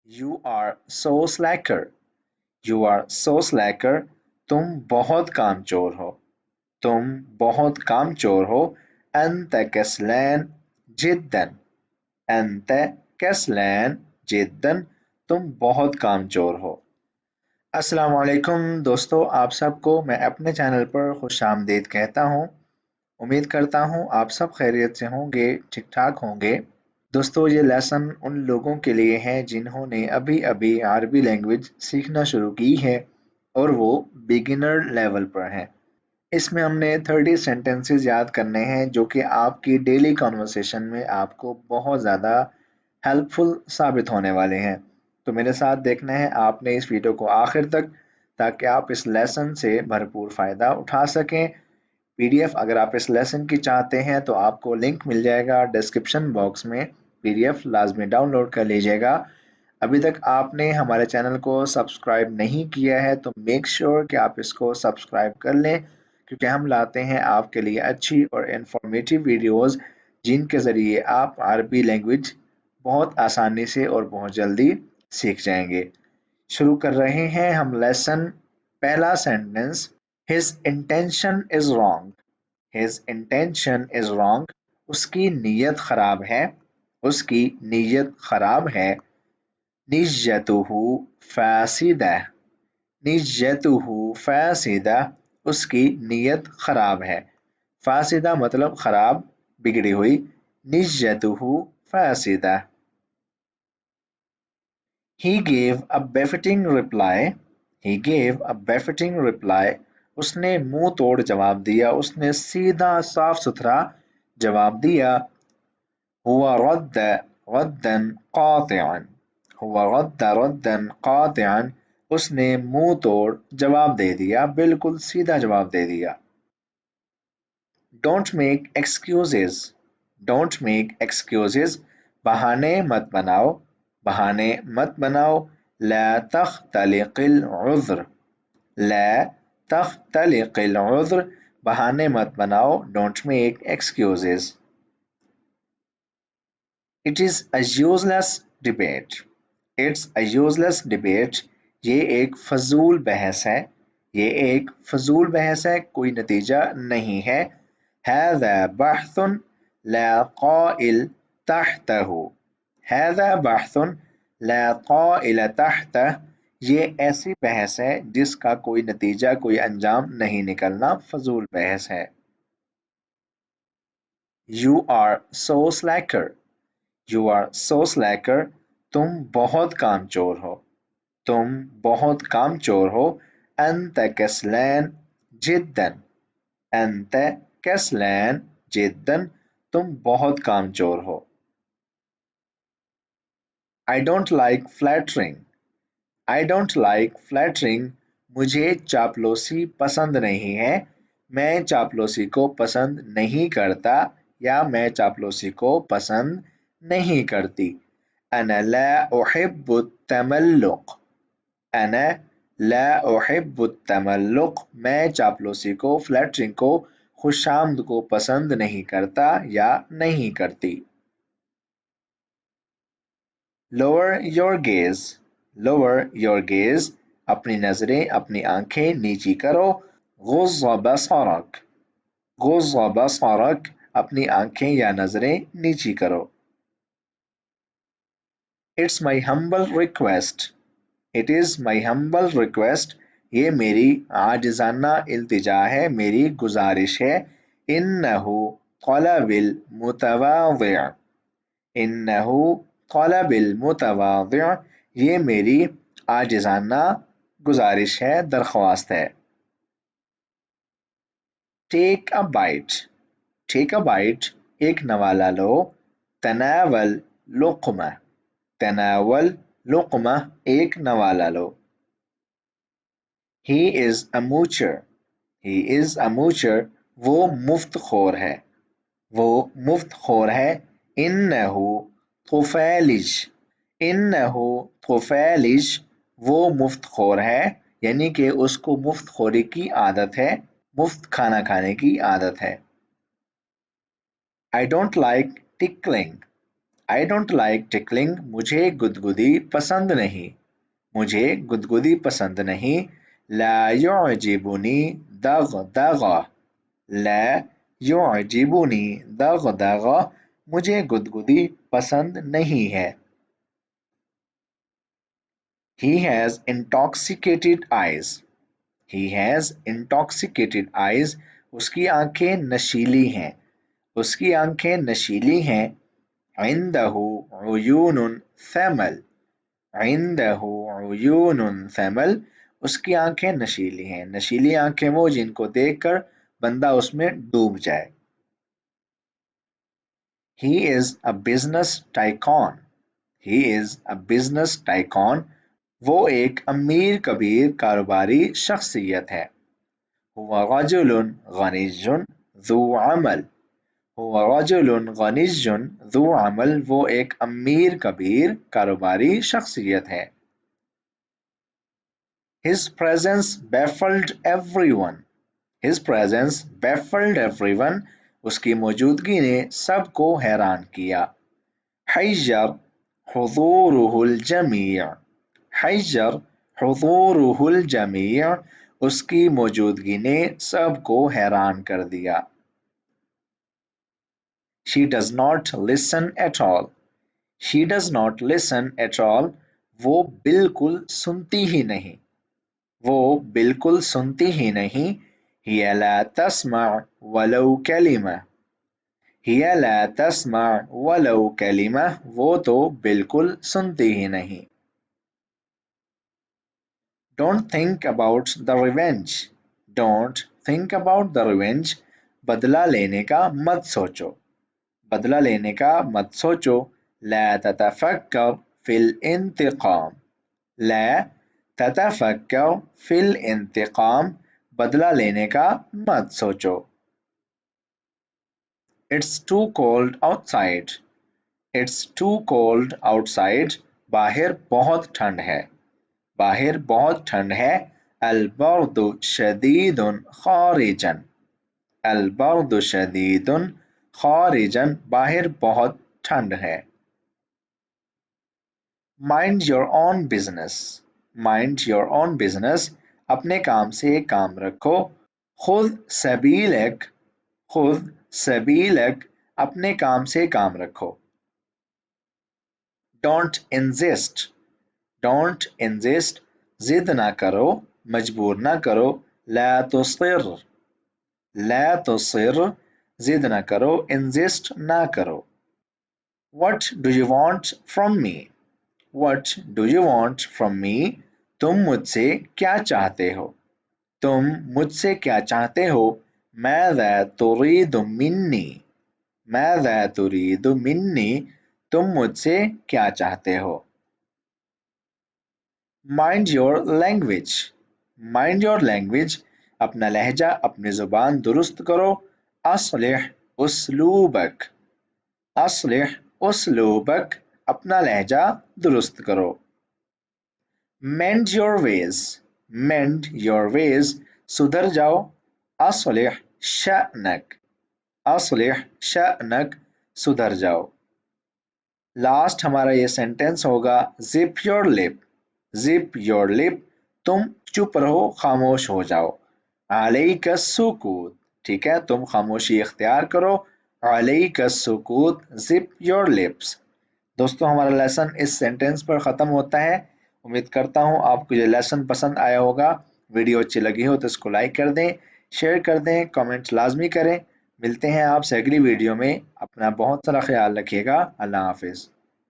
You are so slacker. You are so slacker. तुम बहुत कामचोर हो. तुम बहुत कामचोर हो. أنت كسلان جدا. أنت كسلان جدا. तुम बहुत कामचोर हो. अस्सलाम वालेकुम दोस्तों, आप सबको मैं अपने चैनल पर खुश आमदीद कहता हूँ. उम्मीद करता हूँ आप सब खैरियत से होंगे, ठीक ठाक होंगे. दोस्तों, ये लेसन उन लोगों के लिए है जिन्होंने अभी अभी अरबी लैंग्वेज सीखना शुरू की है और वो बिगिनर लेवल पर हैं. इसमें हमने 30 सेंटेंसेस याद करने हैं जो कि आपकी डेली कॉन्वर्सेशन में आपको बहुत ज़्यादा हेल्पफुल साबित होने वाले हैं. तो मेरे साथ देखना है आपने इस वीडियो को आखिर तक, ताकि आप इस लेसन से भरपूर फ़ायदा उठा सकें. पीडीएफ अगर आप इस लेसन की चाहते हैं तो आपको लिंक मिल जाएगा डिस्क्रिप्शन बॉक्स में. पीडीएफ लाजमी डाउनलोड कर लीजिएगा. अभी तक आपने हमारे चैनल को सब्सक्राइब नहीं किया है तो मेक श्योर कि आप इसको सब्सक्राइब कर लें, क्योंकि हम लाते हैं आपके लिए अच्छी और इन्फॉर्मेटिव वीडियोस जिनके ज़रिए आप अरबी लैंग्वेज बहुत आसानी से और बहुत जल्दी सीख जाएंगे. शुरू कर रहे हैं हम लेसन. पहला sentence. His intention is wrong. His intention is wrong. उसकी नीयत खराब है. उसकी नीयत खराब है. निय्यतुहु फासिदा. निय्यतुहु फासिदा. उसकी नीयत खराब है. फासिदा मतलब खराब, बिगड़ी हुई. निय्यतुहु फासिदा. He gave a befitting reply. He gave a befitting reply. उसने मुंह तोड़ जवाब दिया. उसने सीधा साफ सुथरा जवाब दिया. हुआ रद्द रद्दन कातिअन. हुआ रद्द रद्दन कातिअन. उसने मुंह तोड़ जवाब दे दिया, बिल्कुल सीधा जवाब दे दिया. Don't make excuses. Don't make excuses. बहाने मत बनाओ. बहाने मत बनाओ. ला तख्तलिक़िल उज़्र. ला तख्तलिक़िल उज़्र. बहाने मत बनाओ. Don't make excuses. It is a useless debate. It's a useless debate. ये एक फजूल बहस है. ये एक फजूल बहस है, कोई नतीजा नहीं है. هذا بحث لا قائل تحته. هذا بحث لا قائل تحته. ये ऐसी बहस है जिसका कोई नतीजा, कोई अंजाम नहीं निकलना. फजूल बहस है. You are so slacker. You are so slacker. तुम बहुत कामचोर हो. तुम बहुत कामचोर हो. أنت كسلان جدا. أنت كسلان جدا. तुम बहुत कामचोर हो. I don't like flattering. I don't like flattering. मुझे चापलूसी पसंद नहीं है. मैं चापलूसी को पसंद नहीं करता या मैं चापलूसी को पसंद नहीं करती. أنا لا أحب التملق. أنا لا أحب التملق. मैं चापलूसी को, फ्लैटरिंग को, खुशामद को पसंद नहीं करता या नहीं करती. Lower your gaze. Lower your gaze. अपनी नजरें, अपनी आंखें नीची करो. गुज़ बसरक. गुज़ बसरक. अपनी आंखें या नजरें नीची करो. It's my humble request. It is my humble request. ये मेरी आजिज़ाना इल्तिजा है, मेरी गुजारिश है. इन्नहु क़लबिल मुतवाज़िअ. इन्नहु क़लबिल मुतवाज़िअ. ये मेरी आजिज़ाना गुजारिश है, दरख्वास्त है. Take a bite. Take a bite. एक नवाला लो. तनावल लुक़मा. तनावल लुक़मा. एक नवाला लो. He is a moocher. He is a moocher. वो मुफ्तखोर है. वो मुफ्तखोर है. इन्नहु तुफैलिज. इन्नहु तुफैलिज. वो मुफ्तखोर है, यानी कि उसको मुफ्तखोरी की आदत है, मुफ्त खाना खाने की आदत है. I don't like tickling. I don't like tickling. मुझे गुदगुदी पसंद नहीं. मुझे गुदगुदी पसंद नहीं. ला युअजिबुनी दगदगा. ला युअजिबुनी दगदगा. मुझे गुदगुदी पसंद नहीं है. He has intoxicated eyes. He has intoxicated eyes. उसकी आंखें नशीली हैं. उसकी आंखें नशीली हैं. عنده عيون ثمل. عنده عيون ثمل. उसकी आंखें नशीली हैं. नशीली आंखें वो जिनको देखकर बंदा उसमें डूब जाए. He is a business tycoon. He is a business tycoon. वो एक अमीर कबीर कारोबारी शख्सियत है. हुआ रजुल गनियुन ذو अमल. हुआ रजुल गनियुन ذو अमल. वो एक अमीर कबीर कारोबारी शख्सियत है. His presence baffled everyone. His presence baffled everyone. उसकी मौजूदगी ने सबको हैरान किया. हय्यर हुज़ूरुहुल जमीअ. हय्यर हुज़ूरुहुल जमीअ. उसकी मौजूदगी ने सबको हैरान कर दिया. She does not listen at all. She does not listen at all. वो बिल्कुल सुनती ही नहीं. वो बिल्कुल सुनती ही नहीं. हिय ला तस्मअ वलौ कलिमा. हिय ला तस्मअ वलौ कलिमा. वो तो बिल्कुल सुनती ही नहीं. Don't think about the revenge. Don't think about the revenge. बदला लेने का मत सोचो. बदला लेने का मत सोचो. ला ततफक्कर फिल इंतकाम. ला ततफक्कर फिल इंतकाम. बदला लेने का मत सोचो. It's too cold outside. It's too cold outside. बाहर बहुत ठंड है. बाहर बहुत ठंड है. البرد شديد خارجا. البرد شديد خارجا. बाहर बहुत ठंड है. Mind your own business. Mind your own business. अपने काम से काम रखो. खुद सबीलक. खुद सबीलक. अपने काम से काम रखो. Don't insist. Don't insist. जिद ना करो. मजबूर ना करो. ला तुसिर. ला तुसिर. जिद ना करो. insist ना करो. What do you want from me? What do you want from me? तुम मुझसे क्या चाहते हो? तुम मुझसे क्या चाहते हो? माज़ा तुरीदु मिन्नी. माज़ा तुरीदु मिन्नी. तुम मुझसे क्या चाहते हो? Mind your language. Mind your language. अपना लहजा अपनी ज़ुबान दुरुस्त करो. अस्लिह उसलूबक. अस्लिह उसलूबक. अपना लहजा दुरुस्त करो. Mend your ways. Mend your ways. सुधर जाओ. अस्लिह शअनक. अस्लिह शअनक. सुधर जाओ. लास्ट हमारा ये सेंटेंस होगा zip your lip. zip your lip. तुम चुप रहो. खामोश हो जाओ. अलैका सुकूत. ठीक है, तुम खामोशी इख्तियार करो. अलैका सुकूत. zip your lips. दोस्तों, हमारा लेसन इस सेंटेंस पर ख़त्म होता है. उम्मीद करता हूँ आपको ये लेसन पसंद आया होगा. वीडियो अच्छी लगी हो तो इसको लाइक कर दें, शेयर कर दें, कमेंट्स लाजमी करें. मिलते हैं आपसे अगली वीडियो में. अपना बहुत सारा ख्याल रखिएगा. अल्लाह हाफिज़.